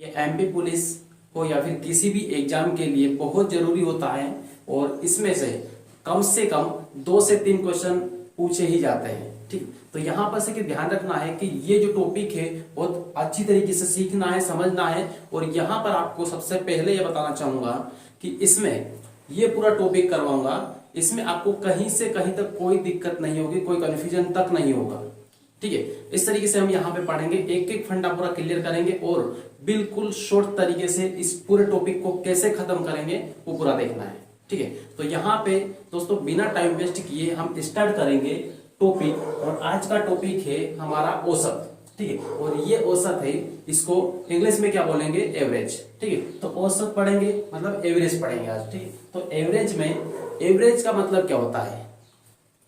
ये MP police हो या फिर किसी भी एग्जाम के लिए बहुत जरूरी होता है और इसमें से कम 2 से 3 क्वेश्चन पूछे ही जाते हैं। ठीक, तो यहाँ पर से कि ध्यान रखना है कि ये जो टॉपिक है बहुत अच्छी तरीके से सीखना है, समझना है। और यहाँ पर आपको सबसे पहले ये बताना चाहूंगा कि इसमें ये पूरा टॉपिक करवाऊंगा, इसमें आपको कहीं से कहीं तक कोई दिक्कत नहीं होगी, कोई कंफ्यूजन तक नहीं होगा। ठीक है, इस तरीके से हम यहाँ पे पढ़ेंगे, एक एक फंडा पूरा क्लियर करेंगे और बिल्कुल शॉर्ट तरीके से इस पूरे टॉपिक को कैसे खत्म करेंगे वो पूरा देखना है। ठीक है, तो यहाँ पे दोस्तों बिना टाइम वेस्ट किए हम स्टार्ट करेंगे टॉपिक। और आज का टॉपिक है हमारा औसत। ठीक है, और ये औसत है, इसको इंग्लिश में क्या बोलेंगे, एवरेज। ठीक है, तो औसत पढ़ेंगे मतलब एवरेज पढ़ेंगे आज। ठीक है, तो एवरेज में एवरेज का मतलब क्या होता है।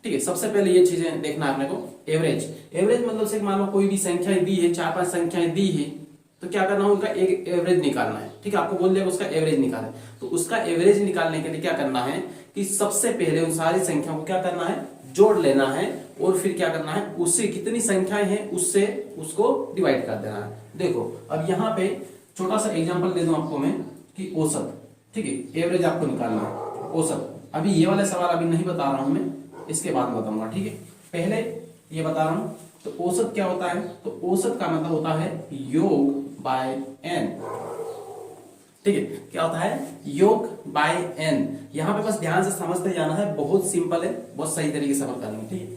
ठीक है, सबसे पहले ये चीजें देखना है अपने को। एवरेज मतलब से मान लो कोई भी संख्याएं दी है, 4-5 संख्याएं दी है, तो क्या करना है, उनका एक एवरेज निकालना है। ठीक है, आपको बोल दिया उसका एवरेज निकाले, तो उसका एवरेज निकालने के लिए क्या करना है कि सबसे पहले उन सारी संख्याओं को क्या करना है, जोड़ लेना है और फिर क्या करना है, उससे कितनी संख्याएं हैं उससे उसको डिवाइड कर देना है। देखो अब यहाँ पे छोटा सा एग्जांपल दे दूं आपको मैं कि औसत। ठीक है, एवरेज आपको निकालना है, औसत। अभी ये वाले सवाल अभी नहीं बता रहा हूं मैं, इसके बाद बताऊंगा। ठीक है, पहले ये बता रहा हूं। तो औसत क्या होता है, तो औसत का मतलब होता है योग बाय एन। ठीक है, क्या होता है, योग बाय एन। यहां पे बस ध्यान से समझते जाना है, बहुत सिंपल है, बहुत सही तरीके से समझ करेंगे। ठीक है,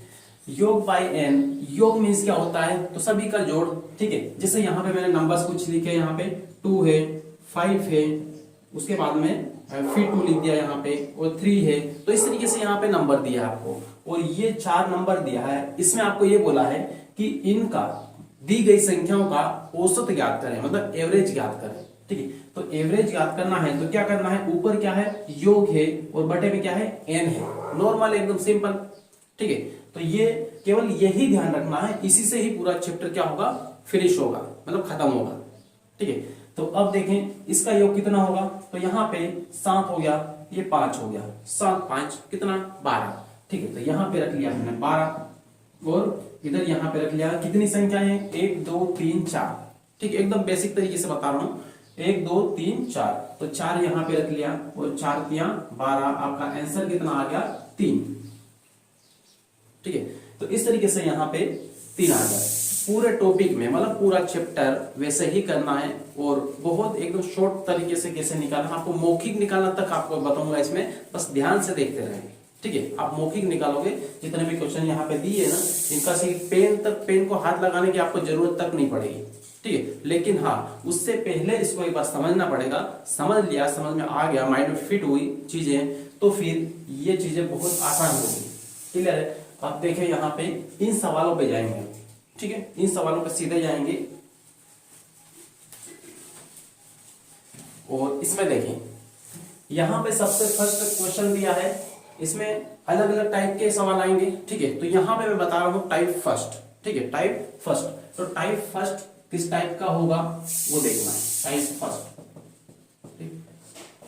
योग बाय एन, योग मीन्स क्या होता है, तो सभी का जोड़। ठीक है, जैसे यहाँ पे मैंने नंबर्स कुछ लिखे, यहाँ पे 2 है, 5 है, उसके बाद में फिर 2 लिख दिया यहाँ पे, और 3 है। तो इस तरीके से यहाँ पे नंबर दिया आपको, और ये 4 नंबर दिया है। इसमें आपको ये बोला है कि इनका दी गई संख्याओं का औसत ज्ञात करें, मतलब एवरेज ज्ञात करें। ठीक है, तो एवरेज ज्ञात करना है तो क्या करना है, ऊपर क्या है, योग है, और बटे में क्या है, एन है। नॉर्मल एकदम सिंपल। ठीक है, तो ये केवल यही ध्यान रखना है, इसी से ही पूरा चैप्टर क्या होगा, फिनिश होगा, मतलब खत्म होगा। ठीक है, तो अब देखें इसका योग कितना होगा, तो यहाँ पे 7 हो गया, ये 5 हो गया, 7 5 कितना, 12। ठीक है, तो यहाँ पे रख लिया हमने 12, और इधर यहाँ पे रख लिया कितनी संख्या है, 1 2 3 4। ठीक है, एकदम बेसिक तरीके से बता रहा हूँ, 1 2 3 4, तो 4 यहाँ पे रख लिया, और 4 तिया 12। आपका आंसर कितना आ गया, 3। ठीक है, तो इस तरीके से यहाँ पे 3 आ गया। पूरे टॉपिक में मतलब पूरा चैप्टर वैसे ही करना है, और बहुत एकदम शॉर्ट तरीके से कैसे निकालना, आपको मौखिक निकालना तक आपको बताऊंगा इसमें, बस ध्यान से देखते रहेंगे। ठीक है, आप मौखिक निकालोगे, जितने भी क्वेश्चन यहाँ पे दिए ना, इनका सिर्फ पेन को हाथ लगाने की आपको जरूरत तक नहीं पड़ेगी। ठीक है, लेकिन हाँ उससे पहले इसको एक बार समझना पड़ेगा। समझ लिया, समझ में आ गया, माइंड में फिट हुई चीजें, तो फिर ये चीजें बहुत आसान होगी। क्लियर है, आप देखें यहाँ पे इन सवालों पे जाएंगे। ठीक है, इन सवालों पे सीधे जाएंगे, और इसमें देखें यहाँ पे सबसे फर्स्ट क्वेश्चन दिया है, इसमें अलग अलग टाइप के सवाल आएंगे। ठीक है, तो यहाँ पे मैं बता रहा हूँ टाइप फर्स्ट। ठीक है, टाइप फर्स्ट, तो टाइप फर्स्ट किस टाइप का होगा वो देखना है, टाइप फर्स्ट।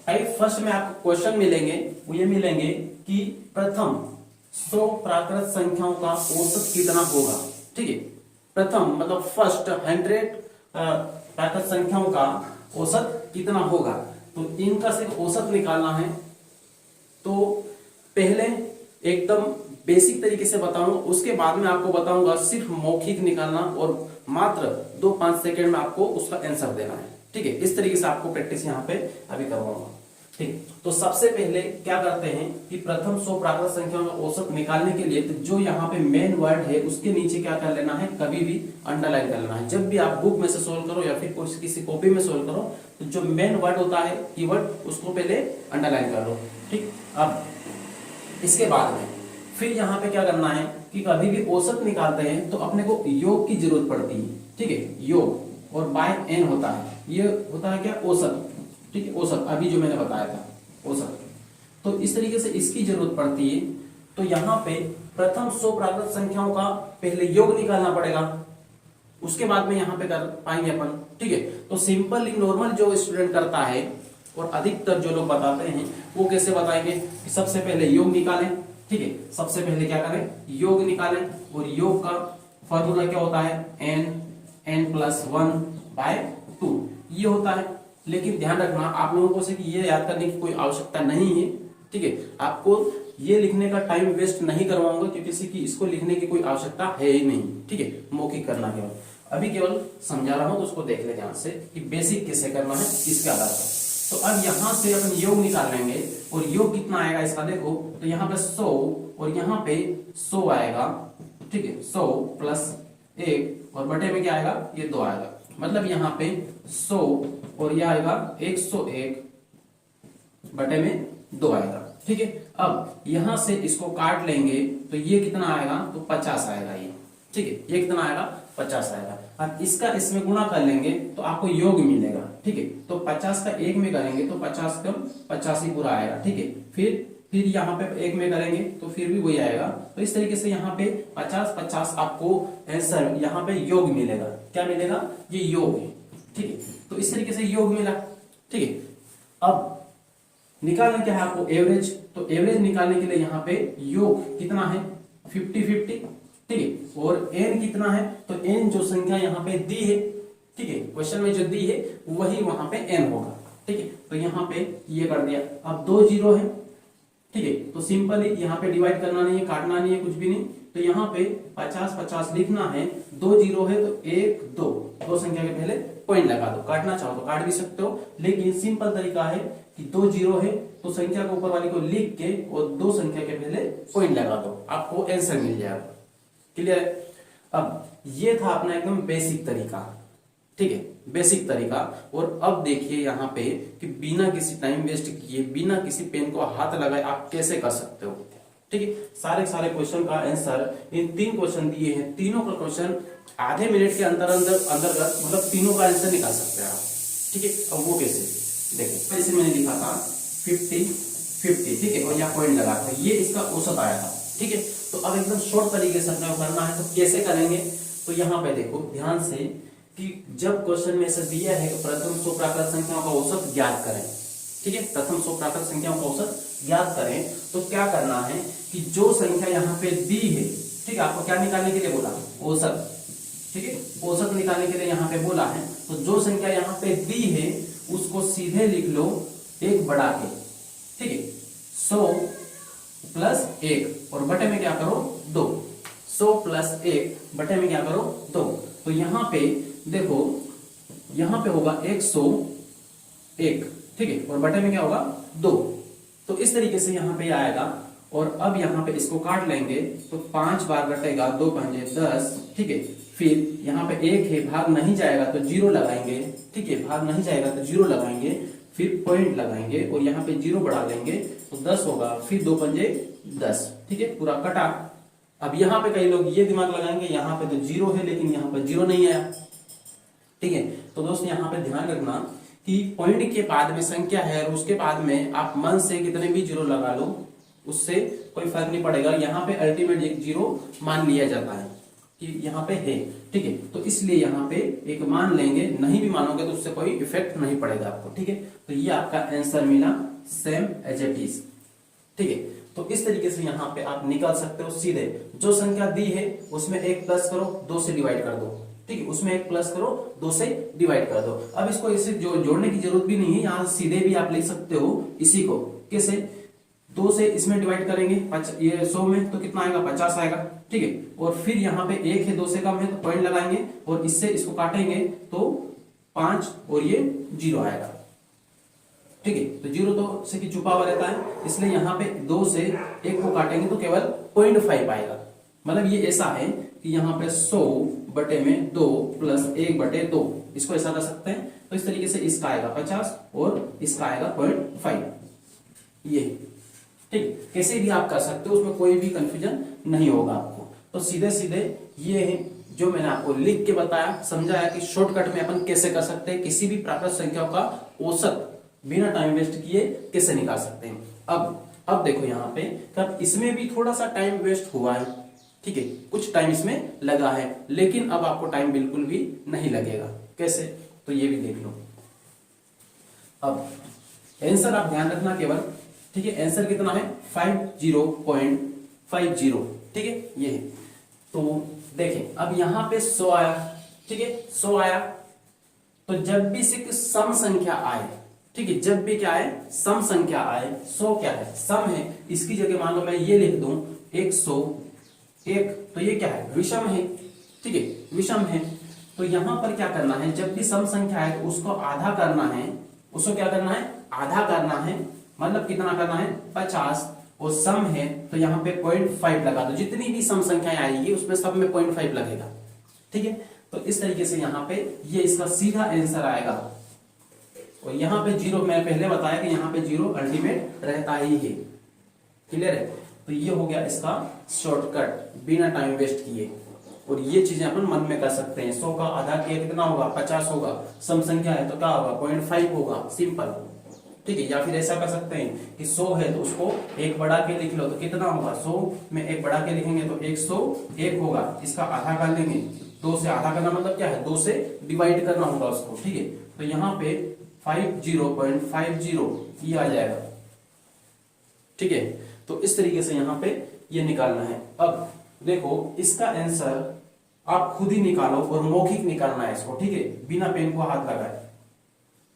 टाइप फर्स्ट में आपको क्वेश्चन मिलेंगे, वो ये मिलेंगे कि प्रथम 100 प्राकृत संख्याओं का औसत कितना होगा। ठीक है, प्रथम मतलब फर्स्ट 100 प्राकृत संख्याओं का औसत कितना होगा, तो इनका सिर्फ औसत निकालना है। तो पहले एकदम बेसिक तरीके से बताऊंगा, उसके बाद में आपको बताऊंगा सिर्फ मौखिक निकालना, और मात्र 2-5 सेकंड में आपको उसका आंसर देना है। ठीक है, इस तरीके से आपको प्रैक्टिस यहाँ पे अभी करवाऊंगा। ठीक, तो सबसे पहले क्या करते हैं कि प्रथम 100 प्राकृत संख्याओं का औसत निकालने के लिए, तो जो यहाँ पे मेन वर्ड है उसके नीचे क्या कर लेना है, कभी भी अंडरलाइन कर लेना है। जब भी आप बुक में से सोल्व करो या फिर किसी कॉपी में सोल्व करो, तो जो मेन वर्ड होता है कीवर्ड, उसको पहले अंडरलाइन कर लो। ठीक, अब इसके बाद में फिर यहाँ पे क्या करना है कि कभी भी औसत निकालते हैं तो अपने को योग की जरूरत पड़ती है। ठीक है, योग और बाय एन होता है, ये होता है क्या, औसत। ठीक है, औसत अभी जो मैंने बताया था औसत, तो इस तरीके से इसकी जरूरत पड़ती है। तो यहाँ पे प्रथम 100 प्राकृत संख्याओं का पहले योग निकालना पड़ेगा, उसके बाद में यहाँ पे कर पाएंगे अपन। ठीक है, तो सिंपल नॉर्मल जो स्टूडेंट करता है और अधिकतर जो लोग बताते हैं वो कैसे बताएंगे कि सबसे पहले योग निकालें। ठीक है, सबसे पहले क्या करें, योग निकालें, और योग का फॉर्मूला क्या होता है, n+1/2। ये होता है। लेकिन ध्यान रखना आप लोगों को से कि ये याद करने की कोई आवश्यकता नहीं है, ठीक है। आपको ये लिखने का टाइम वेस्ट नहीं करवाऊंगा क्योंकि किसी की इसको लिखने की कोई आवश्यकता है ही नहीं, ठीक है। मौखिक करना केवल, अभी केवल समझा रहा हूं तो उसको देख ले ध्यान से कि बेसिक कैसे करना है इसके आधार पर। तो अब यहां से अपन योग निकाल लेंगे और योग कितना आएगा इसका देखो, तो यहाँ पे 100 और यहाँ पे 100 आएगा, ठीक है। 100 प्लस 1 और बटे में क्या आएगा, ये 2 आएगा। मतलब यहाँ पे 100 और यह आएगा 101 बटे में 2 आएगा, ठीक है। अब यहां से इसको काट लेंगे तो ये कितना आएगा, तो 50 आएगा ये, ठीक है। ये कितना आएगा, 50 आएगा। अब इसका इसमें गुणा कर लेंगे तो आपको योग मिलेगा, ठीक है। तो 50 का 1 में करेंगे तो 50 कम 50 ही पूरा आएगा, ठीक है। फिर यहाँ पे 1 में करेंगे तो फिर भी वही आएगा। तो इस तरीके से यहाँ पे 50-50 आपको आंसर यहाँ पे योग मिलेगा। क्या मिलेगा, ये योग है, ठीक है। तो इस तरीके से योग मिला, ठीक है। अब निकालना क्या है आपको, एवरेज। तो एवरेज निकालने के लिए यहाँ पे योग कितना है, 50-50, ठीक है। और n कितना है, तो n जो संख्या यहाँ पे दी है, ठीक है, क्वेश्चन में जो दी है वही वहां पे n होगा, ठीक है। तो यहाँ पे ये कर दिया। अब 2 जीरो है, ठीक है। तो सिंपल यहाँ पे डिवाइड करना नहीं है, काटना नहीं है, कुछ भी नहीं। तो यहाँ पे 50-50 लिखना है। 2 जीरो है तो 1 2, दो संख्या के पहले पॉइंट लगा दो। काटना चाहो तो काट भी सकते हो, लेकिन सिंपल तरीका है कि 2 जीरो है तो संख्या को ऊपर वाली को लिख के और 2 संख्या के पहले पॉइंट लगा दो, आपको आंसर मिल जाएगा। क्लियर है। अब ये था अपना एकदम बेसिक तरीका, ठीक है, बेसिक तरीका। और अब देखिए यहाँ पे कि बिना किसी टाइम वेस्ट किए, बिना किसी पेन को हाथ लगाए आप कैसे कर सकते हो, ठीक है। सारे क्वेश्चन का आंसर इन 3 क्वेश्चन दिए हैं, तीनों का क्वेश्चन आधे मिनट के अंतर्गत मतलब तीनों का आंसर निकाल सकते हैं आप, ठीक है। अब वो कैसे, देखिए जैसे मैंने लिखा था 50-50, ठीक है, और यहाँ पॉइंट लगा था, ये इसका औसत आया था, ठीक है। तो अब एकदम शॉर्ट तरीके से अपने को करना है, तो कैसे करेंगे, तो यहाँ पे देखो ध्यान से कि जब क्वेश्चन में ऐसा दिया है प्रथम 100 प्राकृत संख्याओं का औसत ज्ञात करें, ठीक है। प्रथम 100 प्राकृत संख्याओं का औसत ज्ञात करें तो क्या करना है कि जो संख्या यहाँ पे दी है, ठीक है, आपको क्या निकालने के लिए बोला, औसत, ठीक है, औसत निकालने के लिए यहाँ पे बोला है। तो जो संख्या यहाँ पे दी है उसको सीधे लिख लो 1 बढ़ा के, ठीक है, 100 प्लस 1 और बटे में क्या करो 2, 100 प्लस 1 बटे में क्या करो 2। तो यहाँ पे देखो, यहाँ पे होगा 101, ठीक है, और बटे में क्या होगा 2। तो इस तरीके से यहाँ पे आएगा। और अब यहाँ पे इसको काट लेंगे तो 5 बार कटेगा, 2 पंजे 10, ठीक है। फिर यहाँ पे 1 है, भाग नहीं जाएगा तो 0 लगाएंगे, ठीक है, भाग नहीं जाएगा तो 0 लगाएंगे, फिर पॉइंट लगाएंगे और यहाँ पे 0 बढ़ा लेंगे तो 10 होगा, फिर 2 पंजे 10, ठीक है, पूरा कटा। अब यहाँ पे कई लोग ये दिमाग लगाएंगे, यहाँ पे तो 0 है लेकिन यहाँ पे 0 नहीं आया, ठीक है। तो दोस्त यहाँ पे ध्यान रखना कि पॉइंट के बाद में संख्या है और उसके बाद में आप मन से कितने भी 0 लगा लो, उससे कोई फर्क नहीं पड़ेगा। यहाँ पे अल्टीमेट एक 0 मान लिया जाता है कि यहाँ पे है, ठीक है। तो इसलिए यहाँ पे एक मान लेंगे, नहीं भी मानोगे तो उससे कोई इफेक्ट नहीं पड़ेगा आपको, ठीक है। तो ये आपका आंसर मिला सेम एज इट इज, ठीक है। तो इस तरीके से यहाँ पे आप निकाल सकते हो सीधे। जो संख्या दी है उसमें 1 प्लस करो, 2 से डिवाइड कर दो, ठीक है, उसमें 1 प्लस करो, 2 से डिवाइड कर दो। अब इसको इसे जोड़ने की जरूरत भी नहीं है, यहाँ सीधे भी आप लिख सकते हो इसी को। कैसे, 2 से इसमें डिवाइड करेंगे ये 100 में तो कितना आएगा 50 आएगा, ठीक है। और फिर यहाँ पे 1 है, 2 से कम है तो पॉइंट लगाएंगे और इससे इसको काटेंगे तो 5 और ये 0 आएगा, ठीक है। तो 0 तो से कि छुपा हुआ रहता है, इसलिए यहाँ पे 2 से 1 को काटेंगे तो केवल 0.5 आएगा। मतलब ये ऐसा है कि यहाँ पे 100 बटे में 2 प्लस 1 बटे 2, इसको ऐसा कर सकते हैं। तो इस तरीके से इसका आएगा 50 और इसका आएगा 0.5, ये, ठीक। कैसे भी आप कर सकते हो, उसमें कोई भी कंफ्यूजन नहीं होगा आपको। तो सीधे सीधे ये है जो मैंने आपको लिख के बताया, समझाया कि शॉर्टकट में अपन कैसे कर सकते हैं, किसी भी प्राकृत संख्याओं का औसत बिना टाइम वेस्ट किए कैसे निकाल सकते हैं। अब देखो यहाँ पे तब इसमें भी थोड़ा सा टाइम वेस्ट हुआ है, ठीक है, कुछ टाइम इसमें लगा है, लेकिन अब आपको टाइम बिल्कुल भी नहीं लगेगा। कैसे, तो ये भी देख लो। अब आंसर आप ध्यान रखना केवल, ठीक है, आंसर कितना है 50.50, ठीक है, ये है। तो देखें अब यहाँ पे 100 आया, ठीक है, 100 आया तो जब भी से सम संख्या आए, ठीक है, जब भी क्या है सम संख्या आए, 100 क्या है सम है, इसकी जगह मान लो मैं ये लिख दूं 101, तो ये क्या है विषम है, ठीक है विषम है। तो यहां पर क्या करना है, जब भी सम संख्या है तो उसको आधा करना है, उसको क्या करना है आधा करना है, मतलब कितना करना है 50, और सम है तो यहाँ पे 0.5 लगा दो, जितनी भी सम संख्याएं आएगी उसमें सब में 0.5 लगेगा, ठीक है। तो इस तरीके से यहाँ पे ये इसका सीधा आंसर आएगा। और यहाँ पे 0 मैं पहले बताया कि यहाँ पे 0 अल्टीमेट रहता ही है, क्लियर है। तो ये हो गया इसका शॉर्टकट बिना टाइम वेस्ट किए। और ये चीजें अपन मन में कर सकते हैं, 100 का आधा किया कितना होगा 50 होगा, सम संख्या है तो क्या होगा 0.5 होगा, सिंपल, ठीक है। या फिर ऐसा कर सकते हैं कि 100 है तो उसको एक बढ़ा के लिख लो तो कितना होगा, 100 में एक बढ़ा के लिखेंगे तो 101 होगा, इसका आधा कर लेंगे, 2 से आधा करना मतलब क्या है 2 से डिवाइड करना होगा उसको, ठीक है। तो यहाँ पे 50.50 ये आ जाएगा, ठीक है। तो इस तरीके से यहाँ पे ये निकालना है। अब देखो इसका आंसर आप खुद ही निकालो और मौखिक निकालना है इसको, ठीक है, बिना पेन को हाथ लगाए।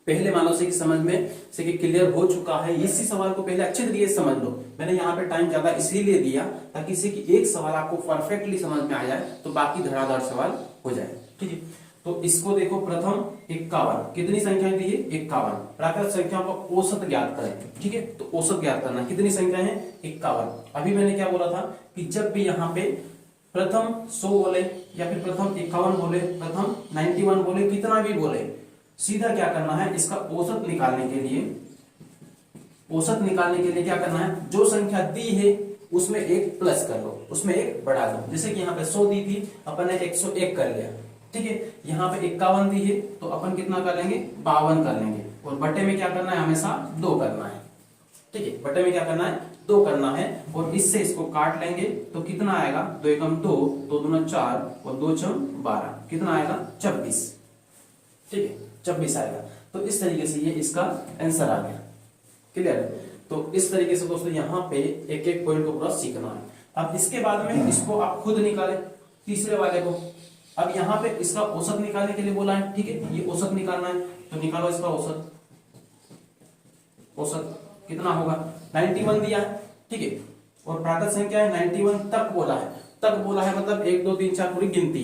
पहले मान लो से कि समझ में से कि क्लियर हो चुका है, इसी सवाल को पहले अच्छे तरीके से समझ लो। मैंने यहाँ पे टाइम ज्यादा इसीलिए दिया ताकि इसे कि एक सवाल आपको परफेक्टली समझ में आ जाए तो बाकी धड़ाधड़ सवाल हो जाए, ठीक है। तो इसको देखो, प्रथम 51, कितनी संख्याएं दी है 51, प्राकृत संख्याओं का औसत ज्ञात करें, ठीक है। तो औसत ज्ञात करना, कितनी संख्या है 51। अभी मैंने क्या बोला था कि जब भी यहाँ पे प्रथम 100 बोले या फिर प्रथम 51 बोले, प्रथम 91 बोले, कितना भी बोले, सीधा क्या करना है इसका औसत निकालने के लिए, औसत निकालने के लिए क्या करना है, जो संख्या दी है उसमें एक प्लस कर लो, उसमें एक बढ़ा दो। जैसे कि यहाँ पे 100 दी थी, अपन ने 101 कर लिया, ठीक है। यहाँ पे 51 दी है तो अपन कितना कर लेंगे 52 कर लेंगे, और बटे में क्या करना है हमेशा 2 करना है, ठीक है। बटे में क्या करना है 2 करना है, और इससे इसको काट लेंगे तो कितना आएगा 2 एकम 2, 2 दूना 4 और 2 छम 12, कितना आएगा 26, ठीक है 26 आएगा। तो इस तरीके से ये इसका आंसर आ गया, क्लियर है। तो इस तरीके से दोस्तों यहाँ पे एक एक पॉइंट को पूरा सीखना है। अब इसके बाद में इसको आप खुद निकालें तीसरे वाले को। अब यहाँ पे इसका औसत निकालने के लिए बोला है, ठीक है, ये औसत निकालना है तो निकालो इसका औसत। औसत कितना होगा 91 दिया है, ठीक है, और प्राकृत संख्या है 91 तक बोला है, तक बोला है मतलब 1 2 3 4 पूरी गिनती,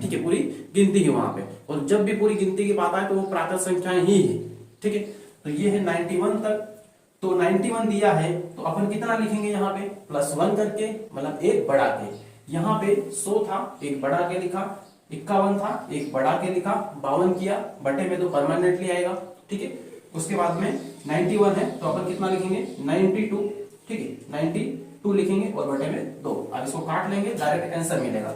ठीक है, पूरी गिनती है वहां पे। और जब भी पूरी गिनती की बात आए तो वो प्राकृत संख्याएं ही है, ठीक है। तो ये है 91 तक, तो 91 दिया है तो अपन कितना लिखेंगे यहाँ पे +1 करके, मतलब एक बढ़ा के। यहाँ पे 100 था एक बढ़ा के लिखा, 51 था एक बढ़ा के लिखा, 52 किया, बटे में तो परमानेंटली आएगा, ठीक है। उसके बाद में 91 है तो अपन कितना लिखेंगे 92, ठीक है 92 लिखेंगे और बटे में 2। अब इसको काट लेंगे डायरेक्ट आंसर मिलेगा,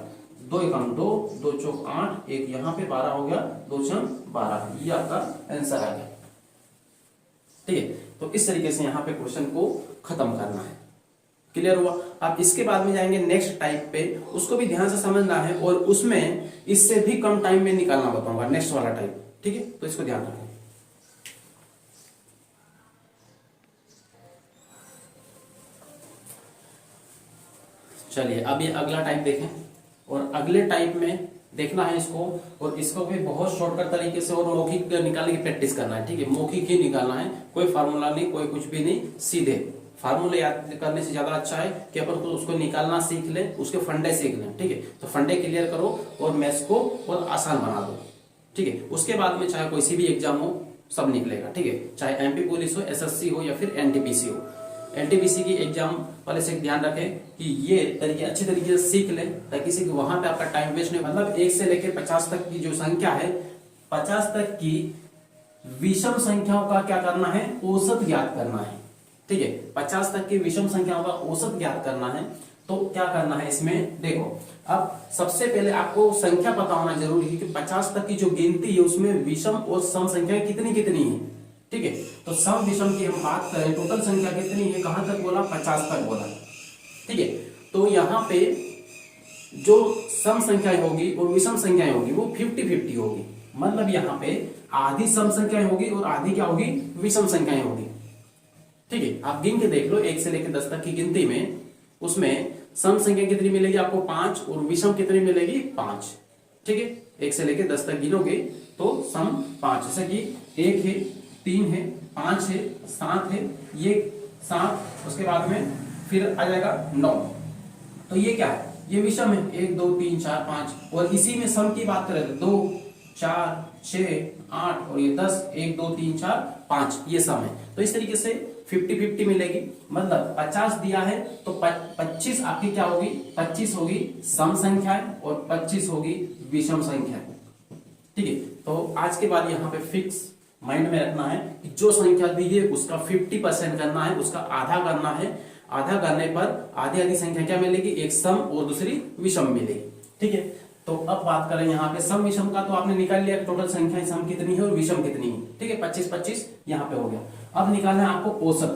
2 एकम 2, 2 चौक 8, एक यहाँ पे 12 हो गया, 2 छम 12, ये आपका आंसर आ गया, ठीक है। तो इस तरीके से यहाँ पे क्वेश्चन को खत्म करना है, क्लियर हुआ। आप इसके बाद में जाएंगे नेक्स्ट टाइप पे, उसको भी ध्यान से समझना है और उसमें इससे भी कम टाइम में निकालना बताऊंगा, नेक्स्ट वाला टाइप, ठीक है। तो इसको ध्यान रखें। चलिए अब ये अगला टाइप देखें, और अगले टाइप में देखना है इसको, और इसको भी बहुत शॉर्टकट तरीके से और मौखिक निकालने की प्रैक्टिस करना है, ठीक है। मौखिक ही निकालना है, कोई फार्मूला नहीं, कोई कुछ भी नहीं, सीधे फार्मूले याद करने से ज्यादा अच्छा है कि अपन को उसको निकालना सीख लें, उसके फंडे सीख लें, ठीक है। तो फंडे क्लियर करो और मैथ्स को और आसान बना दो, ठीक है। उसके बाद में चाहे कोई सी भी एग्जाम हो सब निकलेगा, ठीक है, चाहे एमपी पुलिस हो, एसएससी हो या फिर एनटीपीसी हो। एनटीपीसी की एग्जाम वाले से ध्यान रखें कि ये तरीके अच्छी तरीके से सीख लें ताकि से वहां पे आपका टाइम वेस्ट नहीं, मतलब 1 से लेकर 50 तक की जो संख्या है, 50 तक की विषम संख्याओं का क्या करना है औसत ज्ञात करना है, ठीक है। 50 तक की विषम संख्याओं का औसत ज्ञात करना है। तो क्या करना है इसमें देखो, अब सबसे पहले आपको संख्या पता होना जरूरी है कि 50 तक की जो गिनती है उसमें विषम और सम संख्याएं कितनी कितनी है, ठीक है। तो सम विषम की हम बात करें, टोटल संख्या कितनी है, कहां तक बोला 50 तक बोला, ठीक है। तो यहाँ पे जो सम संख्याएं होगी और विषम संख्याएं होगी वो 50-50 होगी, मतलब यहाँ पे आधी सम संख्याएं होगी और आधी क्या होगी विषम संख्याएं होगी, ठीक है। आप गिन के देख लो 1 से लेकर 10 तक की गिनती में, उसमें सम संख्या कितनी मिलेगी आपको 5 और विषम कितनी मिलेगी 5, ठीक है। 1 से लेकर 10 तक गिनोगे तो सम 5, जैसे कि 1 है, 3 है, 5 है, 7 है, ये 7, उसके बाद में फिर आ जाएगा 9। तो ये क्या है, ये विषम है, 1 2 3 4 5। और इसी में सम की बात करें तो 2 4 6 8 और ये 10, 1 2 3 4 5, ये सम है। तो इस तरीके से 50-50 मिलेगी, मतलब 50 दिया है तो 25 आपकी क्या होगी, 25 होगी सम संख्याएं और 25 होगी विषम संख्याएं। ठीक है, तो आज के बाद यहाँ पे फिक्स माइंड में रखना है कि जो संख्या दी है उसका 50% करना है, उसका आधा करना है। आधा करने पर आधी आधी संख्या क्या मिलेगी, एक सम और दूसरी विषम मिलेगी। ठीक है, तो अब बात करें यहाँ पे सम विषम का, तो आपने निकाल लिया टोटल संख्या सम कितनी है और विषम कितनी है। ठीक है, 25-25 यहाँ पे हो गया। अब निकालना है आपको औसत।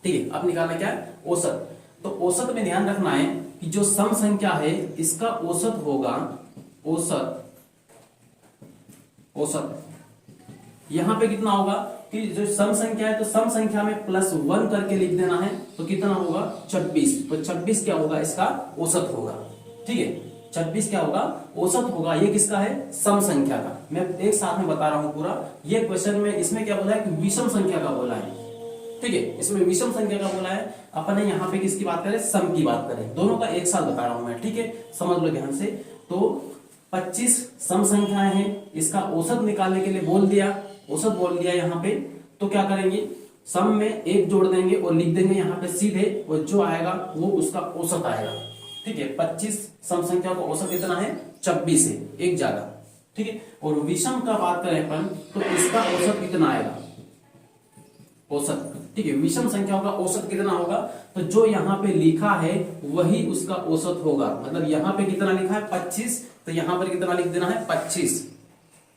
ठीक है, अब निकालना क्या है, औसत। तो औसत में ध्यान रखना है कि जो सम संख्या है इसका औसत होगा, औसत यहां पे कितना होगा कि जो सम संख्या है तो सम संख्या में +1 करके लिख देना है, तो कितना होगा 26। तो 26 क्या होगा, इसका औसत होगा। ठीक है, 26 क्या होगा, औसत होगा। ये किसका है, सम संख्या का। मैं एक साथ में बता रहा हूं पूरा। ये क्वेश्चन में इसमें क्या बोला है कि विषम संख्या का बोला है। ठीक है, इसमें विषम संख्या का बोला है, अपन ने यहाँ पे किसकी बात करें, सम की बात करें। दोनों का एक साथ बता रहा हूं मैं। ठीक है, समझ लो ध्यान से। तो 25 सम संख्याएं हैं, इसका औसत निकालने के लिए बोल दिया, औसत बोल दिया यहाँ पे। तो क्या करेंगे, सम में 1 जोड़ देंगे और लिख देंगे यहाँ पे सीधे, और जो आएगा वो उसका औसत आएगा। ठीक है, 25 सम संख्या का औसत कितना है, 26 है, एक ज्यादा। ठीक है, और विषम का बात करें अपन तो इसका औसत कितना आएगा, औसत। ठीक है, विषम संख्याओं का औसत कितना होगा, तो जो यहाँ पे लिखा है वही उसका औसत होगा। मतलब यहाँ पे कितना लिखा है 25, तो यहाँ पर कितना लिख देना है 25।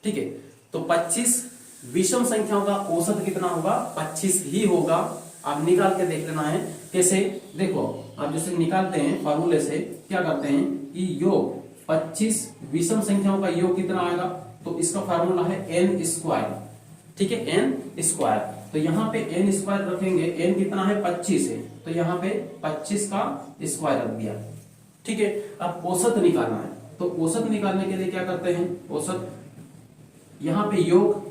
ठीक है, तो 25 विषम संख्याओं का औसत कितना होगा, 25 ही होगा। आप निकाल के देख लेना है कैसे। देखो आप जैसे निकालते हैं फॉर्मूले से, क्या करते हैं कि योग 25 विषम संख्याओं का योग कितना आएगा, तो इसका फार्मूला है n²। ठीक है, n²। तो यहाँ पे n² रखेंगे, n कितना है 25 है, तो यहाँ पे 25 का स्क्वायर रख दिया। ठीक है, अब औसत निकालना है, तो औसत निकालने के लिए क्या करते हैं, औसत यहाँ पे योग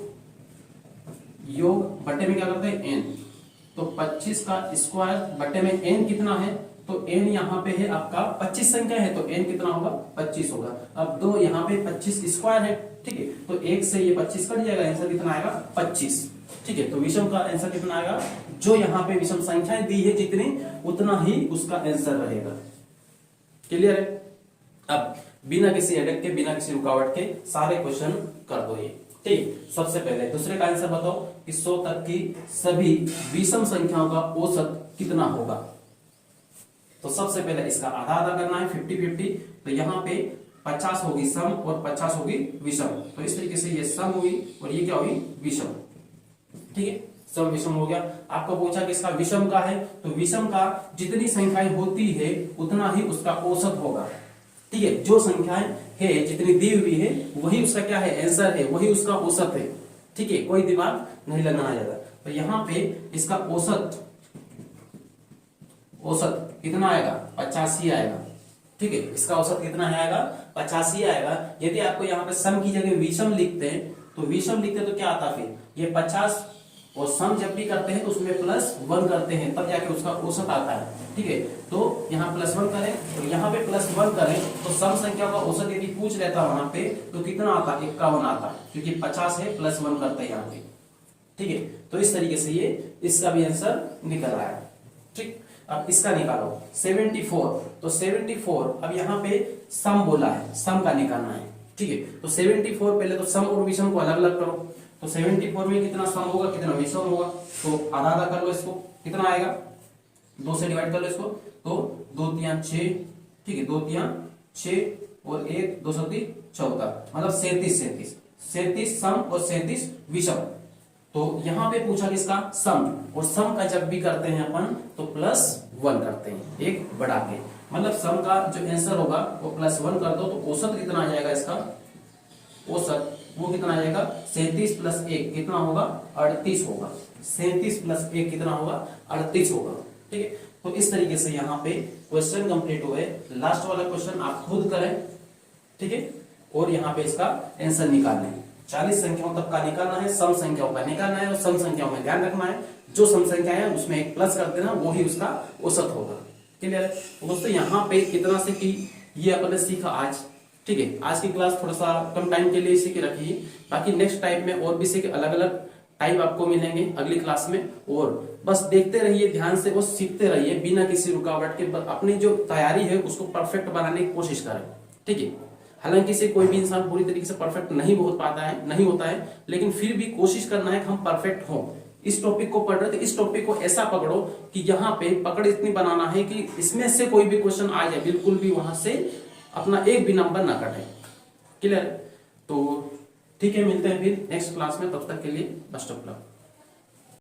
बटे में क्या करते हैं n। तो 25 का स्क्वायर बटे में n कितना है, तो n यहाँ पे है आपका 25 संख्या है, तो n कितना होगा 25 होगा। अब 2 यहाँ पे 25 स्क्वायर है। ठीक है, तो 1 से ये 25 कट जाएगा, आंसर कितना आएगा 25। ठीक है, तो विषम का आंसर कितना आएगा, जो यहाँ पे विषम संख्याएं दी है जितनी, उतना ही उसका आंसर रहेगा। क्लियर है। अब बिना किसी हेडेक के, बिना किसी रुकावट के सारे क्वेश्चन कर दो ये। ठीक, सबसे पहले दूसरे का आंसर बताओ कि 100 तक की सभी विषम संख्याओं का औसत कितना होगा। तो सबसे पहले इसका आधा आधा करना है, 50-50। तो यहाँ पे 50 होगी सम और 50 होगी विषम। तो इस तरीके से ये सम हुई और ये क्या हुई, विषम। ठीक है, सम विषम हो गया। आपको पूछा कि इसका विषम का है, तो विषम का जितनी संख्याएं होती है उतना ही उसका औसत होगा। ठीक है, जो संख्याएं है जितनी दी हुई है वही उसका क्या है, आंसर है, वही उसका औसत है। ठीक है, कोई दिमाग नहीं लगाना ज्यादा। तो यहाँ पे इसका औसत कितना आएगा, 85 आएगा। ठीक है, इसका औसत कितना आएगा, 85 आएगा। यदि आपको यहाँ पे सम की जगह विषम लिखते हैं, तो विषम लिखते हैं तो क्या आता फिर, ये 50, और सम जब भी करते हैं तो उसमें +1 करते हैं, तब जाके उसका औसत आता है। ठीक है, तो यहाँ +1 करें और यहाँ पे +1 करें, तो सम संख्या का औसत यदि पूछ लेता वहां पे तो कितना आता, 51 आता, क्योंकि 50 है, +1 करते हैं यहाँ पे। ठीक है, तो इस तरीके से ये इसका भी आंसर निकल रहा है। ठीक, अब इसका निकालो 74। तो 74, अब यहाँ पे सम बोला है, सम का निकालना है। ठीक है, तो 74 पहले तो सम और विषम को अलग अलग करो। तो 74 में कितना सम होगा, कितना विषम होगा, तो आधा आधा कर लो इसको, कितना आएगा, 2 से डिवाइड कर लो इसको, तो 2 3 6। ठीक है, 2 3 6 और 1 2 3 14, मतलब 37 सम और 37 विषम। तो यहाँ पे पूछा किसका, सम, और सम का जब भी करते हैं अपन तो +1 करते हैं, एक बढ़ा के। मतलब सम का जो आंसर होगा वो +1 कर दो, तो औसत कितना आ जाएगा इसका, औसत वो कितना आ जाएगा, 37 + 1 कितना होगा, 38 होगा। 37 + 1 कितना होगा, 38 होगा। ठीक है, तो इस तरीके से यहाँ पे क्वेश्चन कंप्लीट हुए। लास्ट वाला क्वेश्चन आप खुद करें। ठीक है, और यहाँ पे इसका आंसर निकालें। 40 संख्याओं तक का निकालना है, सम संख्याओं का निकालना है और सम संख्याओं में ध्यान रखना है जो सम संख्या है उसमें एक प्लस कर देना, वो ही उसका औसत होगा। क्लियर है? तो दोस्तों यहाँ पे इतना से कि ये अपन सीखा आज। ठीक है, आज की क्लास थोड़ा सा कम टाइम के लिए इसी की रखी, बाकी नेक्स्ट टाइप में और भी सीखे अलग अलग टाइप आपको मिलेंगे अगली क्लास में। और बस देखते रहिए ध्यान से और सीखते रहिए बिना किसी रुकावट के। अपनी जो तैयारी है उसको परफेक्ट बनाने की कोशिश करें। ठीक है, हालांकि से कोई भी इंसान पूरी तरीके से परफेक्ट नहीं होता है, लेकिन फिर भी कोशिश करना है कि हम परफेक्ट हों। इस टॉपिक को पढ़ रहे तो इस टॉपिक को ऐसा पकड़ो कि यहाँ पे पकड़ इतनी बनाना है कि इसमें से कोई भी क्वेश्चन आ जाए, बिल्कुल भी वहां से अपना एक भी नंबर ना कटे। क्लियर? तो ठीक है, मिलते हैं फिर नेक्स्ट क्लास में, तब तक के लिए बेस्ट ऑफ लक।